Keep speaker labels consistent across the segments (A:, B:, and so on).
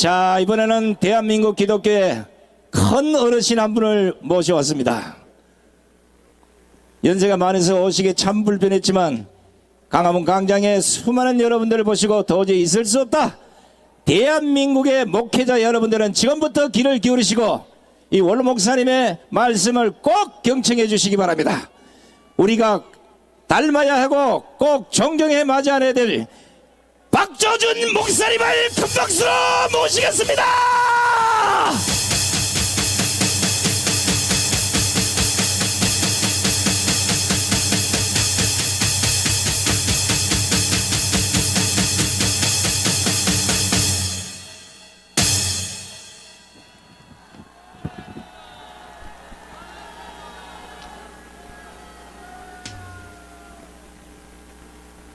A: 자, 이번에는 대한민국 기독교의 큰 어르신 한 분을 모셔왔습니다. 연세가 많아서 오시기 참 불편했지만 광화문 광장에 수많은 여러분들을 보시고 도저히 있을 수 없다. 대한민국의 목회자 여러분들은 지금부터 귀를 기울이시고 이 원로 목사님의 말씀을 꼭 경청해 주시기 바랍니다. 우리가 닮아야 하고 꼭 존경해 맞이해야 될 박조준 목사님을 큰 박수로 모시겠습니다.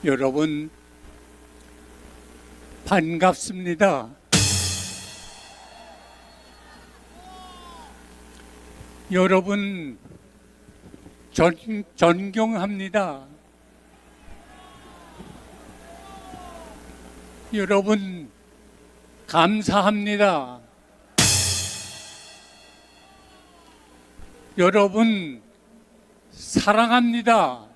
B: 여러분 반갑습니다. 여러분 존경합니다. 여러분 감사합니다. 여러분 사랑합니다.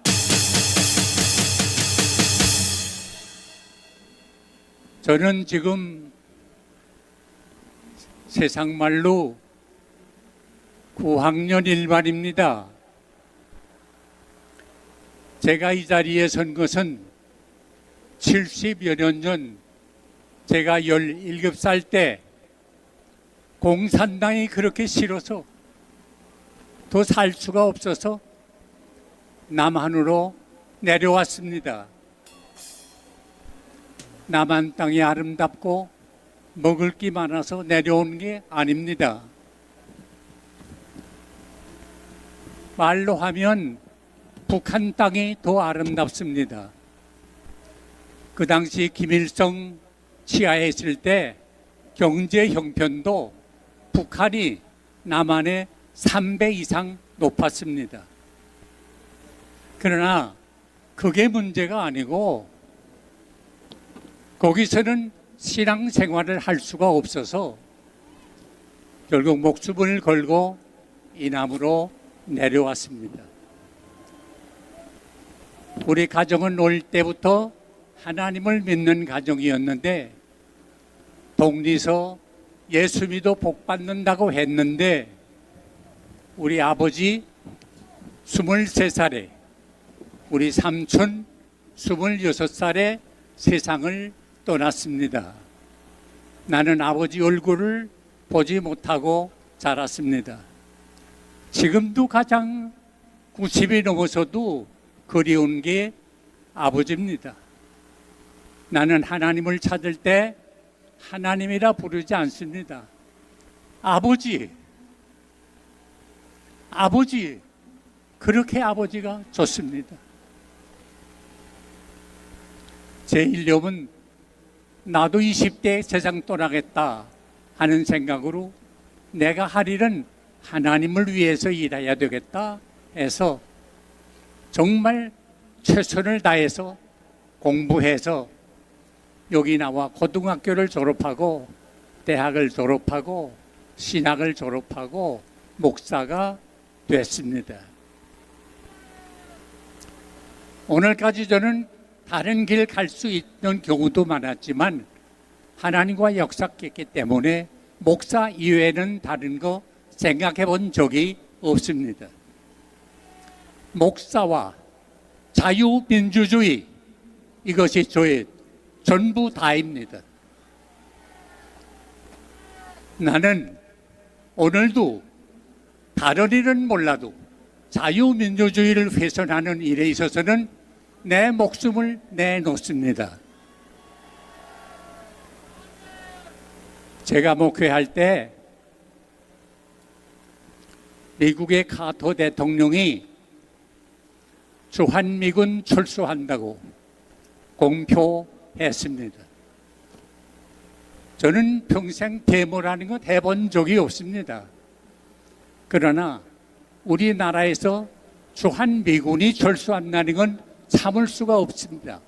B: 저는 지금 세상 말로 9학년 1반입니다. 제가 이 자리에 선 것은 70여 년 전 제가 17살 때 공산당이 그렇게 싫어서 더 살 수가 없어서 남한으로 내려왔습니다. 남한 땅이 아름답고 먹을 게 많아서 내려온 게 아닙니다. 말로 하면 북한 땅이 더 아름답습니다. 그 당시 김일성 치하에 있을 때 경제 형편도 북한이 남한의 3배 이상 높았습니다. 그러나 그게 문제가 아니고 거기서는 신앙생활을 할 수가 없어서 결국 목숨을 걸고 이남으로 내려왔습니다. 우리 가정은 어릴 때부터 하나님을 믿는 가정이었는데 독리서 예수 믿어 복 받는다고 했는데 우리 아버지 23살에 우리 삼촌 26살에 세상을 떠났습니다. 나는 아버지 얼굴을 보지 못하고 자랐습니다. 지금도 가장 90이 넘어서도 그리운 게 아버지입니다. 나는 하나님을 찾을 때 하나님이라 부르지 않습니다. 아버지, 아버지, 그렇게 아버지가 좋습니다. 제 일념은 나도 20대에 세상 떠나겠다 하는 생각으로 내가 할 일은 하나님을 위해서 일해야 되겠다 해서 정말 최선을 다해서 공부해서 여기 나와 고등학교를 졸업하고 대학을 졸업하고 신학을 졸업하고 목사가 됐습니다. 오늘까지 저는 다른 길 갈 수 있는 경우도 많았지만 하나님과 역사했기 때문에 목사 이외에는 다른 거 생각해 본 적이 없습니다. 목사와 자유민주주의 이것이 저의 전부 다입니다. 나는 오늘도 다른 일은 몰라도 자유민주주의를 훼손하는 일에 있어서는 내 목숨을 내놓습니다. 제가 목회할 때 미국의 카터 대통령이 주한미군 철수한다고 공표했습니다. 저는 평생 데모라는 것 해본 적이 없습니다. 그러나 우리나라에서 주한미군이 철수한다는 건 참을 수가 없습니다.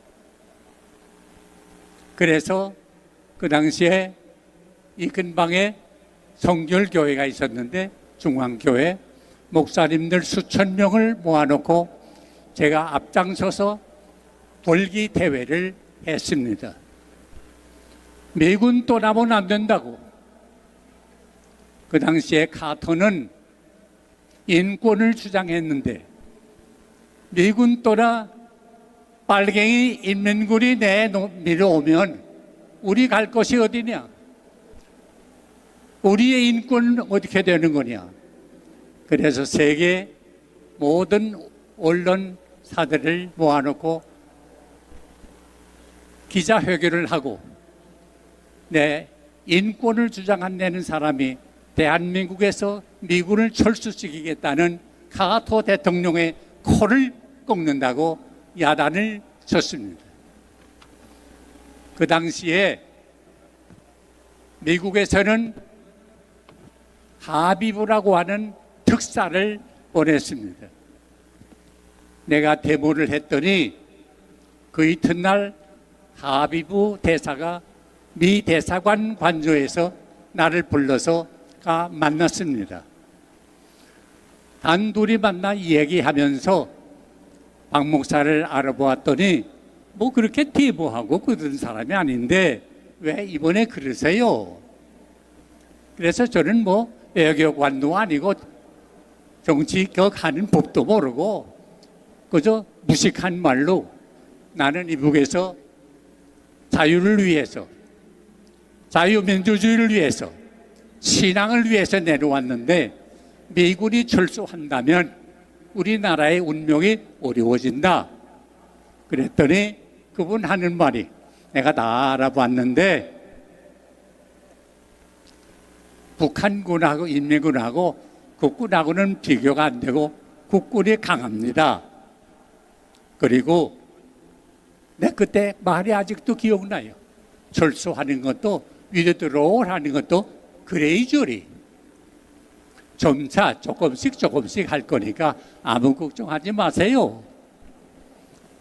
B: 그래서 그 당시에 이 근방에 성결교회가 있었는데 중앙교회 목사님들 수천 명을 모아놓고 제가 앞장서서 돌기 대회를 했습니다. 미군 떠나면 안 된다고. 그 당시에 카터는 인권을 주장했는데 미군 떠나 빨갱이 인민군이 밀어오면 우리 갈 곳이 어디냐? 우리의 인권은 어떻게 되는 거냐? 그래서 세계 모든 언론사들을 모아놓고 기자회견을 하고 내 인권을 주장한다는 사람이 대한민국에서 미군을 철수시키겠다는 카터 대통령의 코를 꺾는다고 야단을 쳤습니다. 그 당시에 미국에서는 하비부라고 하는 특사를 보냈습니다. 내가 데모를 했더니 그 이튿날 하비부 대사가 미 대사관 관저에서 나를 불러서 만났습니다. 단둘이 만나 얘기하면서 박 목사를 알아보았더니 뭐 그렇게 데모하고 그런 사람이 아닌데 왜 이번에 그러세요? 그래서 저는 뭐 외교관도 아니고 정치격 하는 법도 모르고 그저 무식한 말로 나는 이북에서 자유를 위해서 자유민주주의를 위해서 신앙을 위해서 내려왔는데 미군이 철수한다면 우리나라의 운명이 어려워진다. 그랬더니 그분 하는 말이 내가 다 알아봤는데 북한군하고 인민군하고 국군하고는 비교가 안 되고 국군이 강합니다. 그리고 내 그때 말이 아직도 기억나요. 철수하는 것도 위드로를 하는 것도 그레이저리 점차 조금씩 할 거니까 아무 걱정하지 마세요.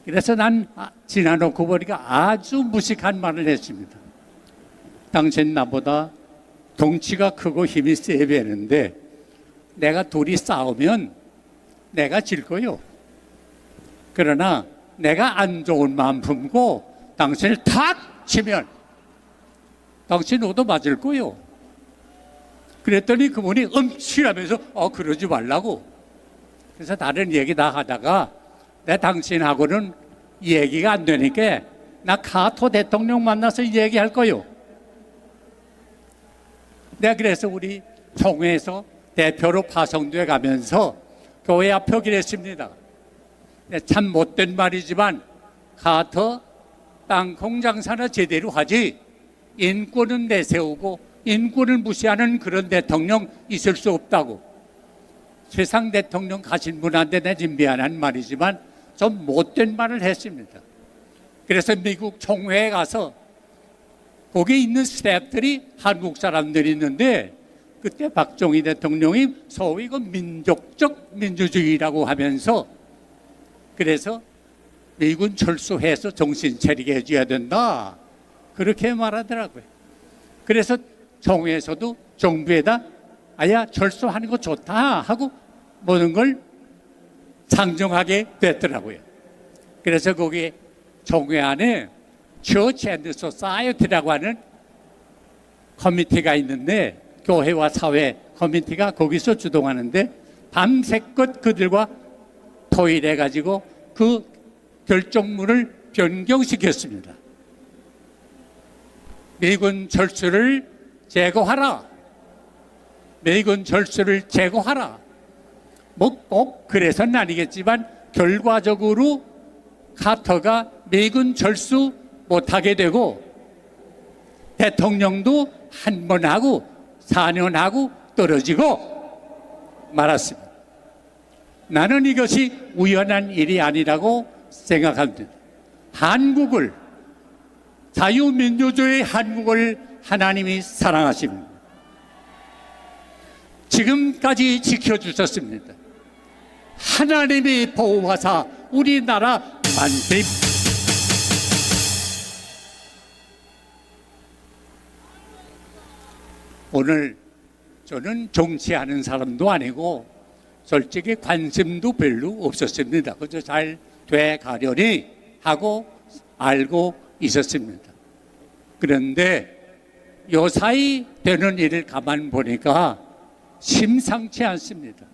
B: 그래서 난 지나놓고 보니까 아주 무식한 말을 했습니다. 당신 나보다 덩치가 크고 힘이 세 보이는데 내가 둘이 싸우면 내가 질 거요. 그러나 내가 안 좋은 마음 품고 당신을 탁 치면 당신 얻어 맞을 거요. 그랬더니 그분이 음치라면서 그러지 말라고. 그래서 다른 얘기 다 하다가 내 당신하고는 얘기가 안 되니까 나 카터 대통령 만나서 얘기할 거요. 내가 그래서 우리 총회에서 대표로 파송돼 가면서 교회 앞 표기를 했습니다. 참 못된 말이지만 카터 땅콩 장사나 제대로 하지 인권은 내세우고 인권을 무시하는 그런 대통령 있을 수 없다고. 세상 대통령 가신 분한테 내 지금 미안한 말이지만 좀 못된 말을 했습니다. 그래서 미국 총회에 가서 거기 있는 스태프들이 한국 사람들이 있는데 그때 박정희 대통령이 소위 그 민족적 민주주의라고 하면서 그래서 미군 철수해서 정신 차리게 해줘야 된다 그렇게 말하더라고요. 그래서 총회에서도 정부에다 아야 철수하는 거 좋다 하고 모든 걸 상정하게 됐더라고요. 그래서 거기 총회 안에 Church and Society라고 하는 커미티가 있는데 교회와 사회 커미티가 거기서 주동하는데 밤새껏 그들과 토의해가지고 그 결정문을 변경시켰습니다. 미군 철수를 제거하라. 미군 철수를 제거하라. 뭐 꼭 그래서는 아니겠지만 결과적으로 카터가 미군 철수 못하게 되고 대통령도 한 번 하고 4년 하고 떨어지고 말았습니다. 나는 이것이 우연한 일이 아니라고 생각합니다. 한국을 자유민주주의 한국을 하나님이 사랑하십니다. 지금까지 지켜주셨습니다. 하나님이 보호하사 우리나라 만세. 오늘 저는 정치하는 사람도 아니고 솔직히 관심도 별로 없었습니다. 그저 잘 돼가려니 하고 알고 있었습니다. 그런데 요사이 되는 일을 가만 보니까 심상치 않습니다.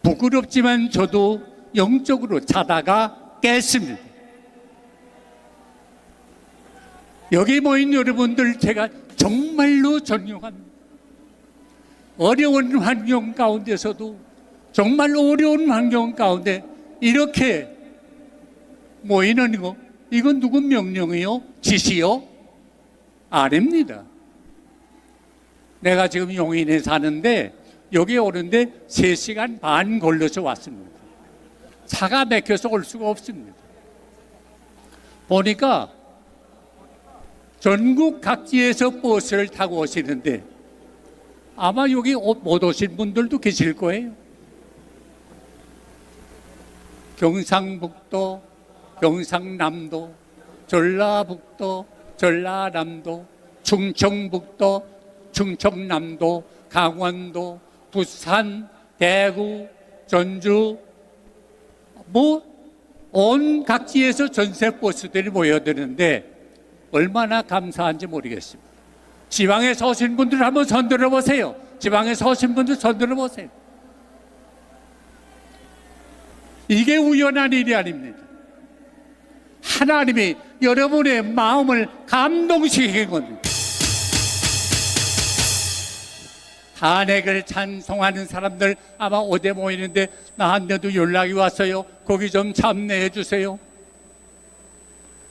B: 부끄럽지만 저도 영적으로 자다가 깼습니다. 여기 모인 여러분들 제가 정말로 존경합니다. 어려운 환경 가운데서도 정말 어려운 환경 가운데 이렇게 모이는 거, 이건 누구 명령이요? 지시요? 아닙니다. 내가 지금 용인에 사는데 여기 오는데 3시간 반 걸려서 왔습니다. 차가 막혀서 올 수가 없습니다. 보니까 전국 각지에서 버스를 타고 오시는데 아마 여기 못 오신 분들도 계실 거예요. 경상북도, 경상남도, 전라북도, 전라남도, 충청북도, 충청남도, 강원도, 부산, 대구, 전주, 온 각지에서 전세 버스들이 모여드는데 얼마나 감사한지 모르겠습니다. 지방에서 오신 분들 한번 손들어 보세요. 지방에서 오신 분들 손들어 보세요. 이게 우연한 일이 아닙니다. 하나님이 여러분의 마음을 감동시킨 겁니다. 탄핵을 찬송하는 사람들 아마 어디 모이는데 나한테도 연락이 왔어요. 거기 좀 참내해 주세요.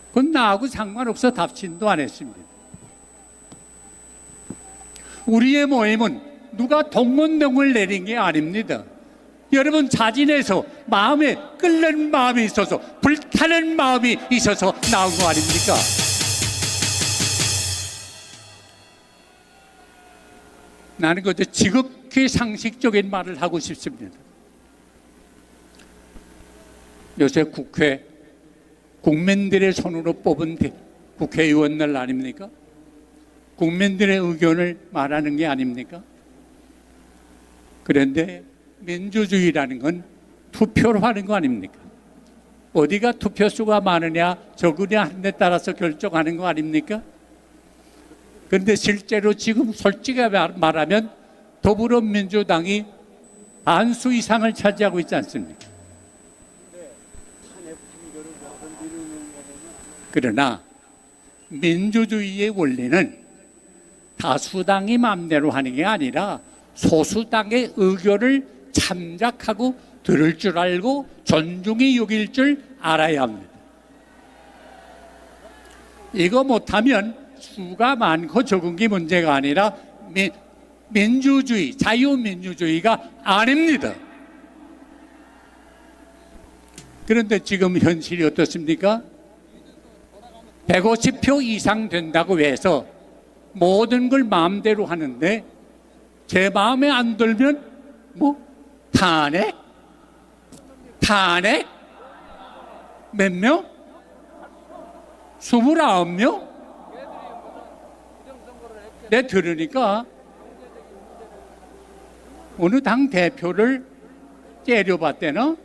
B: 그건 나하고 상관없어 답신도 안 했습니다. 우리의 모임은 누가 동문동을 내린 게 아닙니다. 여러분 자진해서 마음에 끓는 마음이 있어서 불타는 마음이 있어서 나온 거 아닙니까? 나는 그저 지극히 상식적인 말을 하고 싶습니다. 요새 국회 국민들의 손으로 뽑은 국회의원들 아닙니까? 국민들의 의견을 말하는 게 아닙니까? 그런데 민주주의라는 건 투표로 하는 거 아닙니까? 어디가 투표수가 많으냐 적으냐 하는 데 따라서 결정하는 거 아닙니까? 그런데 실제로 지금 솔직히 말하면 더불어민주당이 반수 이상을 차지하고 있지 않습니까? 그러나 민주주의의 원리는 다수당이 마음대로 하는 게 아니라 소수당의 의견을 참작하고 들을 줄 알고 존중히 여길 줄 알아야 합니다. 이거 못하면 수가 많고 적은 게 문제가 아니라 민주주의, 자유민주주의가 아닙니다. 그런데 지금 현실이 어떻습니까? 150표 이상 된다고 해서 모든 걸 마음대로 하는데 제 마음에 안 들면 탄핵? 탄핵? 몇 명? 29명? 내 들으니까 어느 당 대표를 째려봤대나?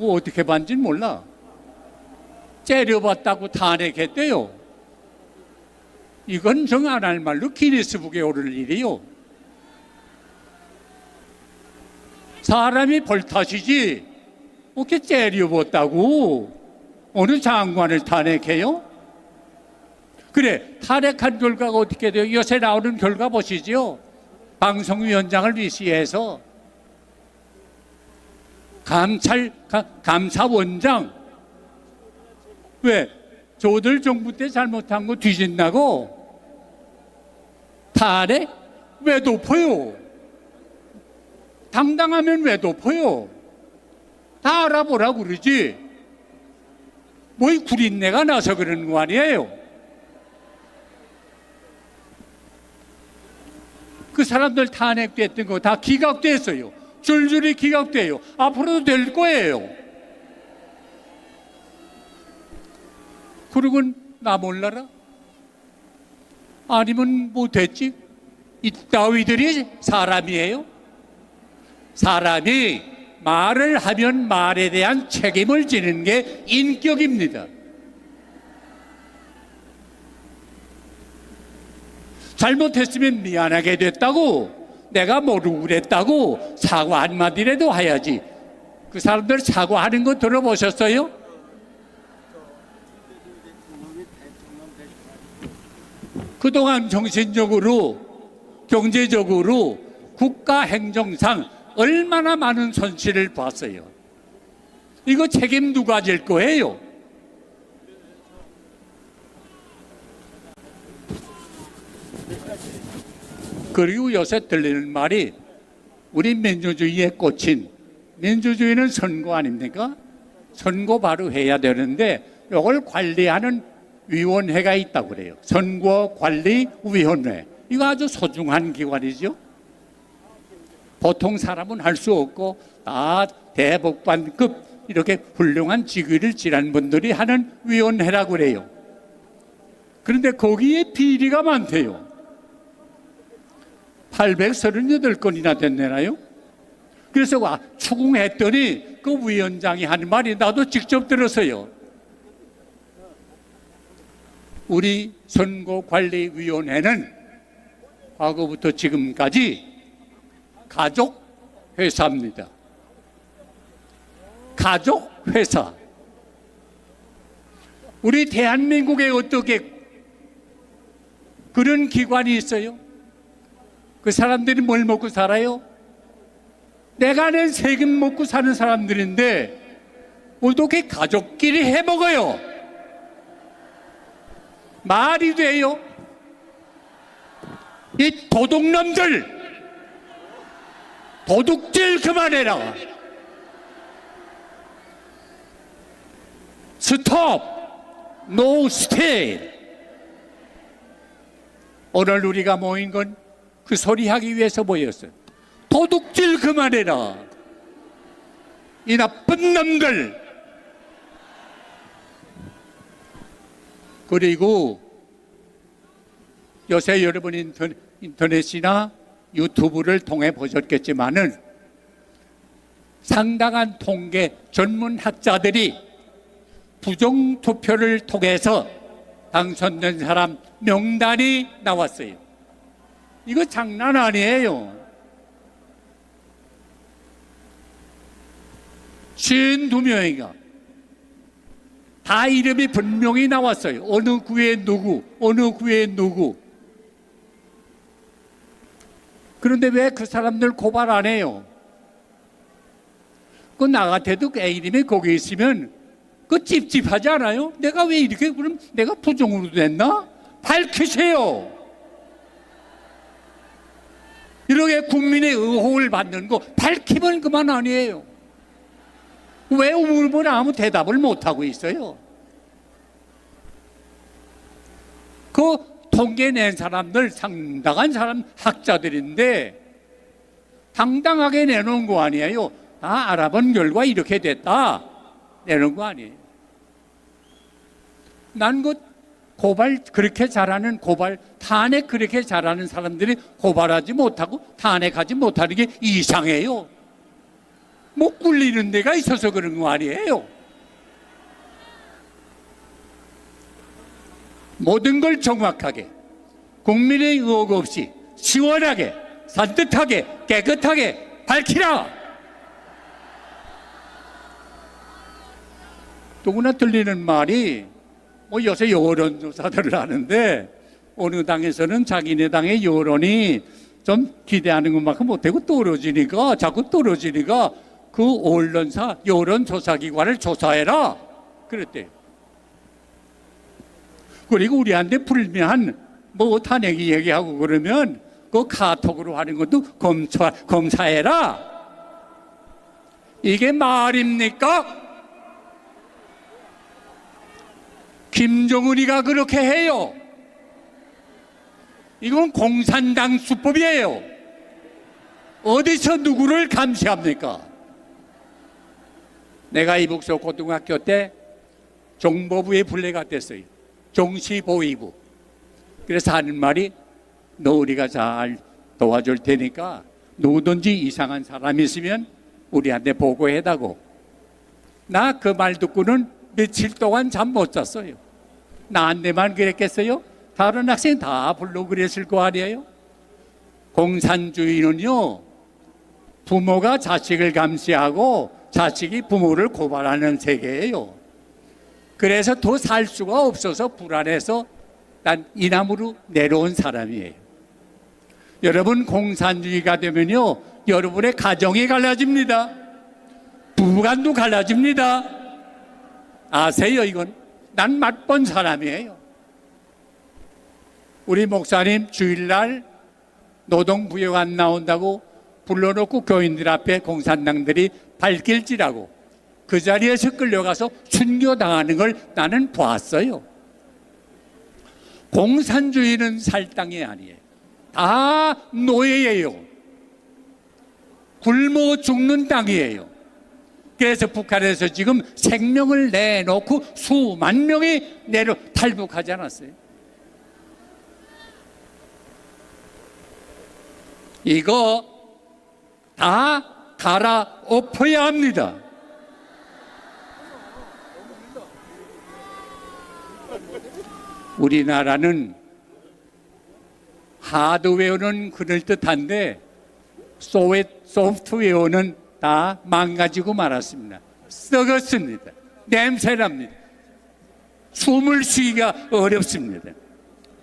B: 어떻게 봤는지는 몰라. 째려봤다고 탄핵했대요. 이건 정 안 할 말로 기네스북에 오를 일이요. 사람이 벌타시지 어떻게 째려봤다고 어느 장관을 탄핵해요? 그래, 탄핵한 결과가 어떻게 돼요? 요새 나오는 결과 보시죠. 방송위원장을 위시해서 감사원장 왜? 저들 정부 때 잘못한 거 뒤진다고? 탄핵? 왜 덮어요? 당당하면 왜 덮어요? 다 알아보라고 그러지. 뭐 이 구린내가 나서 그러는 거 아니에요? 그 사람들 탄핵됐던 거 다 기각됐어요. 줄줄이 기각돼요. 앞으로도 될 거예요. 그러고 나 몰라라? 아니면 뭐 됐지? 이따위들이 사람이에요? 사람이 말을 하면 말에 대한 책임을 지는 게 인격입니다. 잘못했으면 미안하게 됐다고, 내가 모르고 그랬다고 사과 한마디라도 해야지. 그 사람들 사과하는 거 들어보셨어요? 그동안 정신적으로, 경제적으로, 국가 행정상 얼마나 많은 손실을 봤어요. 이거 책임 누가 질 거예요? 그리고 요새 들리는 말이 우리 민주주의에 꽂힌, 민주주의는 선거 아닙니까? 선거 바로 해야 되는데 이걸 관리하는 위원회가 있다고 그래요. 선거관리위원회. 이거 아주 소중한 기관이죠. 보통 사람은 할 수 없고 다 대법관급 이렇게 훌륭한 직위를 지난 분들이 하는 위원회라고 그래요. 그런데 거기에 비리가 많대요. 838건이나 됐네요. 그래서 추궁했더니 그 위원장이 하는 말이 나도 직접 들었어요. 우리 선거관리위원회는 과거부터 지금까지 가족회사입니다. 가족회사. 우리 대한민국에 어떻게 그런 기관이 있어요? 그 사람들이 뭘 먹고 살아요? 내가 낸 세금 먹고 사는 사람들인데 어떻게 가족끼리 해먹어요? 말이 돼요? 이 도둑놈들, 도둑질 그만해라. 스톱, 노 스테이. 오늘 우리가 모인 건 그 소리 하기 위해서 모였어요. 도둑질 그만해라. 이 나쁜 놈들. 그리고 요새 여러분 인터넷이나 유튜브를 통해 보셨겠지만은 상당한 통계 전문학자들이 부정투표를 통해서 당선된 사람 명단이 나왔어요. 이거 장난 아니에요. 52명인가 다 이름이 분명히 나왔어요. 어느 구에 누구, 어느 구에 누구. 그런데 왜 그 사람들 고발 안 해요? 그 나 같아도 그 이름이 거기 있으면 그 찝찝하지 않아요? 내가 왜 이렇게, 그럼 내가 부정으로 됐나? 밝히세요. 이렇게 국민의 의혹을 받는 거 밝히면 그만 아니에요. 왜 물으면 아무 대답을 못하고 있어요? 그 통계 낸 사람들 상당한 사람 학자들인데 당당하게 내놓은 거 아니에요. 다 알아본 결과 이렇게 됐다 내놓은 거 아니에요. 난 그 고발 그렇게 잘하는 고발 탄핵 그렇게 잘하는 사람들이 고발하지 못하고 탄핵하지 못하는 게 이상해요. 못 굴리는 데가 있어서 그런 거 아니에요. 모든 걸 정확하게 국민의 의혹 없이 시원하게 산뜻하게 깨끗하게 밝히라. 누구나 들리는 말이 뭐 요새 여론조사들을 하는데 어느 당에서는 자기네 당의 여론이 좀 기대하는 것만큼 못하고 떨어지니까 자꾸 떨어지니까 그 언론사 여론조사기관을 조사해라 그랬대요. 그리고 우리한테 불미한 뭐 탄핵 얘기하고 그러면 그 카톡으로 하는 것도 검사해라. 이게 말입니까? 김정은이가 그렇게 해요. 이건 공산당 수법이에요. 어디서 누구를 감시합니까? 내가 이북서 고등학교 때 정보부의 분례가 됐어요. 정시보위부. 그래서 하는 말이 너 우리가 잘 도와줄 테니까 누구든지 이상한 사람이 있으면 우리한테 보고해다고. 나 그 말 듣고는 며칠 동안 잠 못 잤어요. 나한테만 그랬겠어요? 다른 학생 다 불러 그랬을 거 아니에요? 공산주의는요, 부모가 자식을 감시하고 자식이 부모를 고발하는 세계예요. 그래서 더 살 수가 없어서 불안해서 난 이남으로 내려온 사람이에요. 여러분, 공산주의가 되면요, 여러분의 가정이 갈라집니다. 부부간도 갈라집니다. 아세요? 이건 난 맛본 사람이에요. 우리 목사님 주일날 노동부역 안 나온다고 불러놓고 교인들 앞에 공산당들이 발길질하고 그 자리에서 끌려가서 순교당하는 걸 나는 봤어요. 공산주의는 살 땅이 아니에요. 다 노예예요. 굶어 죽는 땅이에요. 그래서 북한에서 지금 생명을 내놓고 수만 명이 탈북하지 않았어요. 이거 다 갈아엎어야 합니다. 우리나라는 하드웨어는 그럴듯한데 소프트웨어는 다 망가지고 말았습니다. 썩었습니다. 냄새납니다. 숨을 쉬기가 어렵습니다.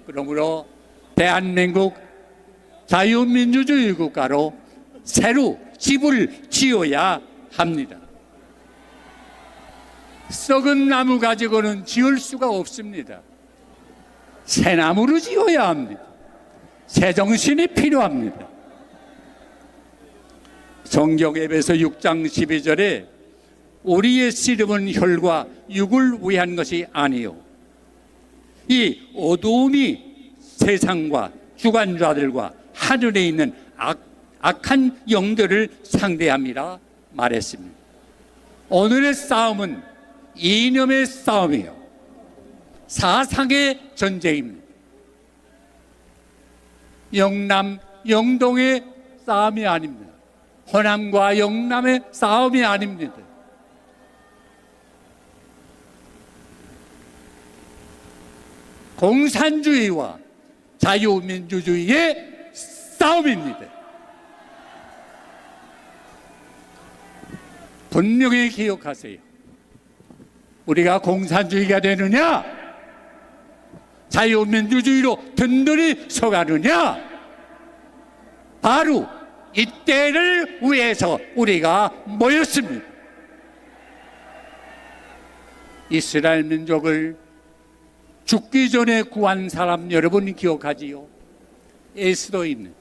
B: 그러므로 대한민국 자유민주주의 국가로 새로 집을 지어야 합니다. 썩은 나무 가지고는 지을 수가 없습니다. 새 나무로 지어야 합니다. 새 정신이 필요합니다. 성경 에베소 6장 12절에 우리의 씨름은 혈과 육을 위한 것이 아니요 이 어두움이 세상과 주관자들과 하늘에 있는 악한 영들을 상대함이라 말했습니다. 오늘의 싸움은 이념의 싸움이에요. 사상의 전쟁입니다. 영남, 영동의 싸움이 아닙니다. 호남과 영남의 싸움이 아닙니다. 공산주의와 자유민주주의의 싸움입니다. 분명히 기억하세요. 우리가 공산주의가 되느냐, 자유민주주의로 든든히 서가느냐, 바로 이때를 위해서 우리가 모였습니다. 이스라엘 민족을 죽기 전에 구한 사람 여러분이 기억하지요? 에스더입니다.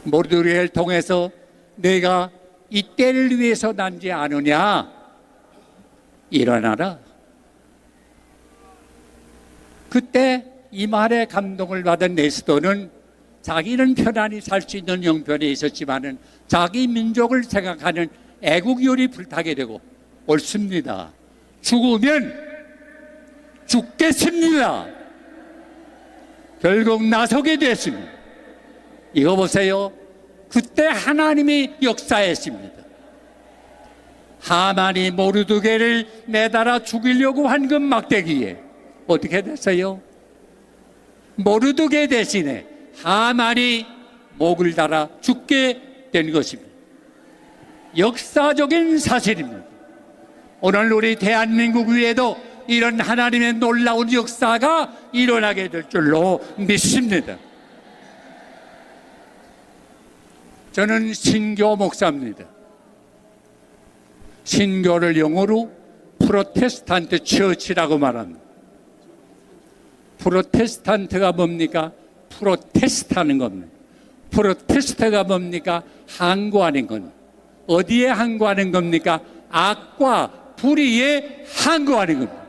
B: 모르드게를 통해서 내가 이때를 위해서 난지 아느냐, 일어나라. 그때 이 말에 감동을 받은 에스더는 자기는 편안히 살 수 있는 형편에 있었지만은 자기 민족을 생각하는 애국열이 불타게 되고, 옳습니다. 죽으면 죽겠습니다. 결국 나서게 됐습니다. 이거 보세요. 그때 하나님이 역사했습니다. 하만이 모르드게를 매달아 죽이려고 한 그 막대기에 어떻게 됐어요? 모르드게 대신에 하만이 목을 달아 죽게 된 것입니다. 역사적인 사실입니다. 오늘 우리 대한민국 위에도 이런 하나님의 놀라운 역사가 일어나게 될 줄로 믿습니다. 저는 신교 목사입니다. 신교를 영어로 프로테스탄트 처치라고 말합니다. 프로테스탄트가 뭡니까? 프로테스트하는 겁니다. 프로테스트가 뭡니까? 항거하는 겁니다. 어디에 항거하는 겁니까? 악과 불의에 항거하는 겁니다.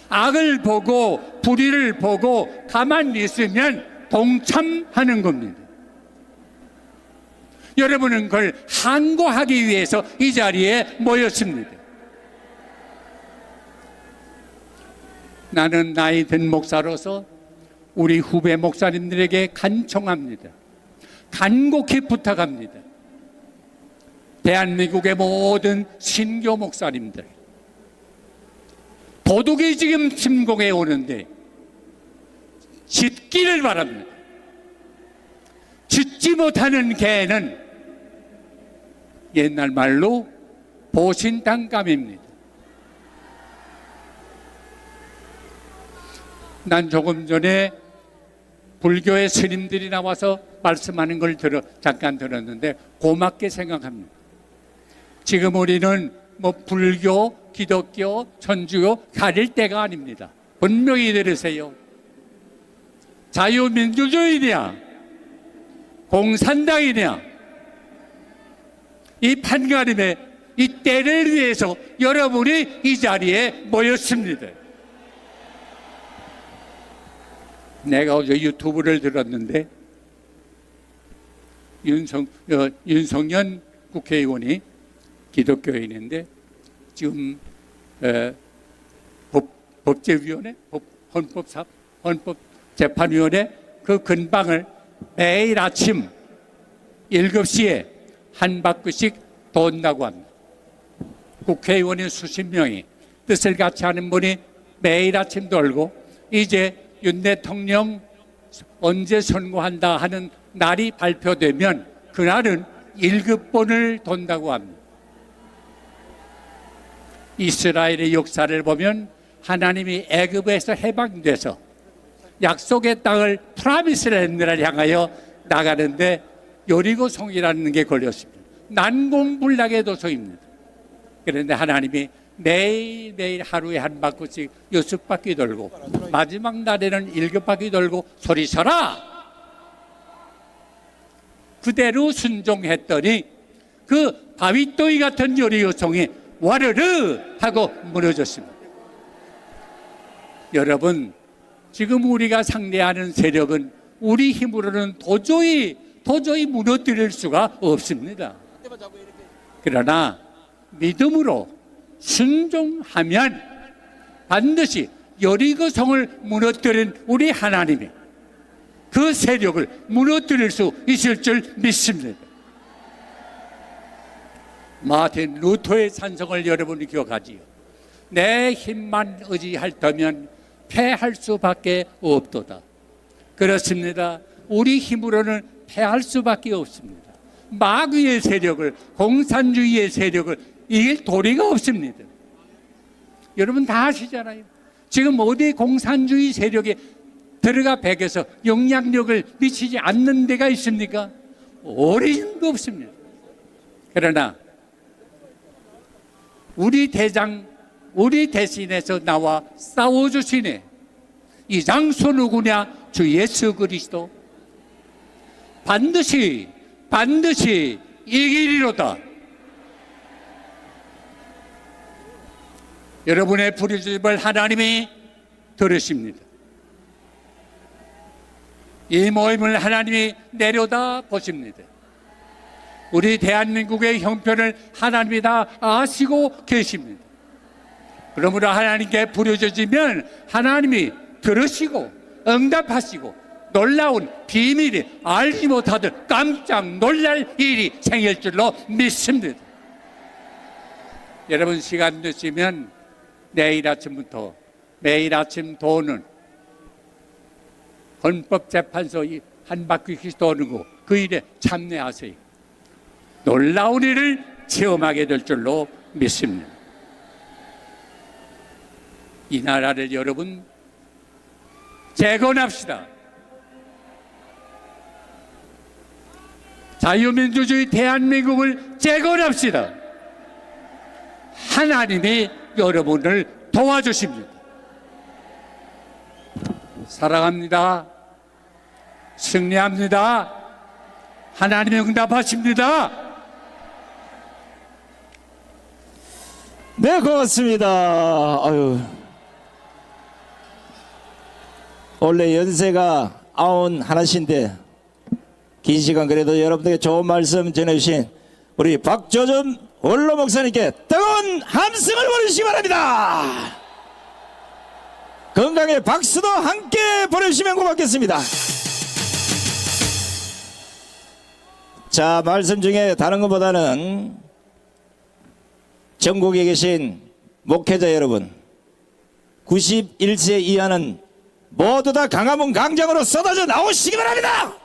B: 악을 보고 불의를 보고 가만히 있으면 동참하는 겁니다. 여러분은 그걸 항거하기 위해서 이 자리에 모였습니다. 나는 나이 든 목사로서 우리 후배 목사님들에게 간청합니다. 간곡히 부탁합니다. 대한민국의 모든 신교 목사님들, 도둑이 지금 침공해 오는데 짖기를 바랍니다. 짖지 못하는 개는 옛날 말로 보신탕감입니다. 난 조금 전에 불교의 스님들이 나와서 말씀하는 걸 잠깐 들었는데 고맙게 생각합니다. 지금 우리는 뭐 불교, 기독교, 천주교 가릴 때가 아닙니다. 분명히 들으세요. 자유민주주의냐 공산당이냐, 이 판가름의 이 때를 위해서 여러분이 이 자리에 모였습니다. 내가 어제 유튜브를 들었는데 윤석열 국회의원이 기독교인인데 지금 법제위원회, 헌법재판위원회 그 근방을 매일 아침 7시에 한 바퀴씩 돈다고 합니다. 국회의원이 수십 명이 뜻을 같이 하는 분이 매일 아침 돌고, 이제 윤 대통령 언제 선거한다 하는 날이 발표되면 그날은 7번을 돈다고 합니다. 이스라엘의 역사를 보면 하나님이 애굽에서 해방돼서 약속의 땅을 프라미스랜드를 향하여 나가는데 여리고성이라는 게 걸렸습니다. 난공불락의 도서입니다. 그런데 하나님이 매일매일 하루에 한 바퀴씩 6바퀴 돌고 마지막 날에는 7바퀴 돌고 소리쳐라! 그대로 순종했더니 그 바위더위 같은 여리고성이 와르르 하고 무너졌습니다. 여러분, 지금 우리가 상대하는 세력은 우리 힘으로는 도저히 무너뜨릴 수가 없습니다. 그러나 믿음으로 순종하면 반드시 여리고성을 무너뜨린 우리 하나님이 그 세력을 무너뜨릴 수 있을 줄 믿습니다. 마틴 루터의 찬성을 여러분이 기억하지요. 내 힘만 의지할 터면 패할 수밖에 없도다. 그렇습니다. 우리 힘으로는 패할 수밖에 없습니다. 마귀의 세력을, 공산주의의 세력을 이길 도리가 없습니다. 여러분 다 아시잖아요. 지금 어디 공산주의 세력에 들어가 백에서 영향력을 미치지 않는 데가 있습니까? 어린도 없습니다. 그러나 우리 대장, 우리 대신해서 나와 싸워주시네. 이 장소 누구냐? 주 예수 그리스도. 반드시 이기리로다. 여러분의 부르짖음을 하나님이 들으십니다. 이 모임을 하나님이 내려다 보십니다. 우리 대한민국의 형편을 하나님이 다 아시고 계십니다. 그러므로 하나님께 부르짖으면 하나님이 들으시고 응답하시고 놀라운 비밀이 알지 못하던 깜짝 놀랄 일이 생길 줄로 믿습니다. 여러분 시간 되시면 내일 아침부터 매일 아침 도는 헌법재판소 한 바퀴씩 도는 거, 그 일에 참여하세요. 놀라운 일을 체험하게 될 줄로 믿습니다. 이 나라를 여러분 재건합시다. 자유민주주의 대한민국을 재건합시다. 하나님이 여러분을 도와주십니다. 사랑합니다. 승리합니다. 하나님이 응답하십니다.
A: 네, 고맙습니다. 아유, 원래 연세가 91인데 긴 시간 그래도 여러분들에게 좋은 말씀 전해주신 우리 박조준 원로 목사님께 뜨거운 함성을 보내주시기 바랍니다. 건강의 박수도 함께 보내주시면 고맙겠습니다. 자, 말씀 중에 다른 것보다는 전국에 계신 목회자 여러분, 91세 이하는 모두 다 강화문 광장으로 쏟아져 나오시기 바랍니다.